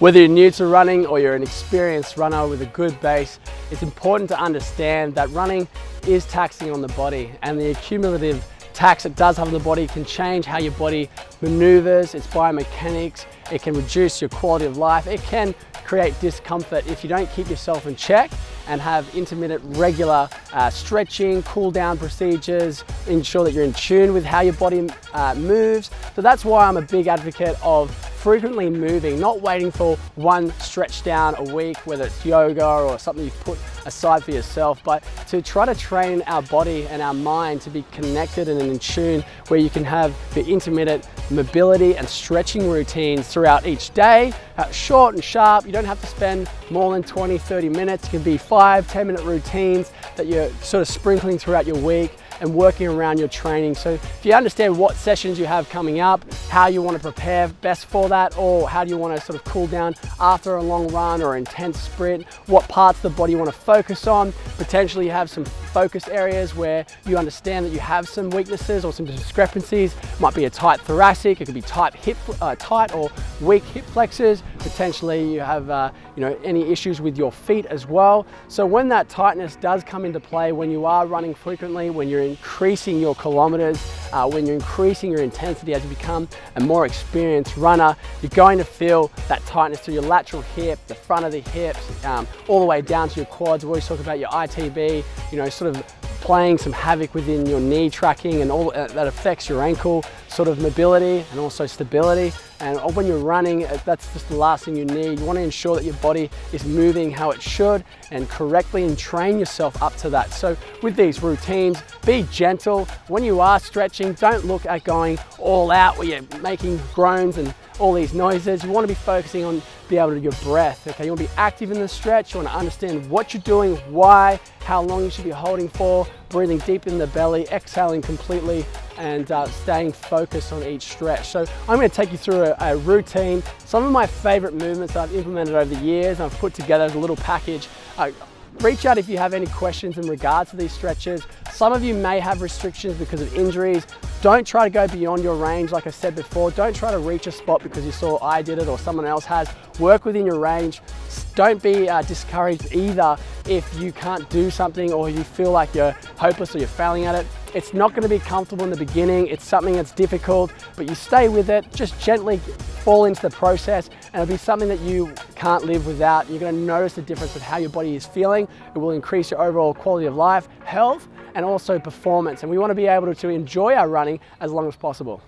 Whether you're new to running or you're an experienced runner with a good base, it's important to understand that running is taxing on the body, and the accumulative tax it does have on the body can change how your body maneuvers, its biomechanics. It can reduce your quality of life. It can create discomfort if you don't keep yourself in check and have intermittent, regular stretching, cool down procedures, ensure that you're in tune with how your body moves. So that's why I'm a big advocate of frequently moving, not waiting for one stretch down a week, whether it's yoga or something you've put aside for yourself, but to try to train our body and our mind to be connected and in tune, where you can have the intermittent mobility and stretching routines throughout each day, short and sharp. You don't have to spend more than 20-30 minutes. It can be 5-10 minute routines that you're sort of sprinkling throughout your week and working around your training. So if you understand what sessions you have coming up, how you want to prepare best for that, or how do you want to sort of cool down after a long run or intense sprint, what parts of the body you want to focus on, potentially you have some focus areas where you understand that you have some weaknesses or some discrepancies. Might be a tight thoracic, it could be tight or weak hip flexors. Potentially you have any issues with your feet as well. So when that tightness does come into play, when you are running frequently, when you're increasing your kilometers, when you're increasing your intensity as you become a more experienced runner, you're going to feel that tightness through your lateral hip, the front of the hips, all the way down to your quads. We always talk about your ITB, sort of playing some havoc within your knee tracking, and all that affects your ankle sort of mobility and also stability. And when you're running, that's just the last thing you need. You want to ensure that your body is moving how it should and correctly, and train yourself up to that. So with these routines, be gentle. When you are stretching, don't look at going all out where you're making groans and all these noises. You want to be focusing on your breath. Okay, you want to be active in the stretch. You want to understand what you're doing, why, how long you should be holding for, breathing deep in the belly, exhaling completely, and staying focused on each stretch. So I'm going to take you through a routine, some of my favorite movements that I've implemented over the years, and I've put together as a little package. Reach out if you have any questions in regards to these stretches. Some of you may have restrictions because of injuries. Don't try to go beyond your range. Like I said before, don't try to reach a spot because you saw I did it or someone else has. Work within your range. Don't be discouraged either if you can't do something or you feel like you're hopeless or you're failing at it. It's not going to be comfortable in the beginning. It's something that's difficult, but you stay with it. Just gently fall into the process, and it'll be something that you can't live without. You're going to notice the difference of how your body is feeling. It will increase your overall quality of life, health, and also performance. And we want to be able to enjoy our running as long as possible.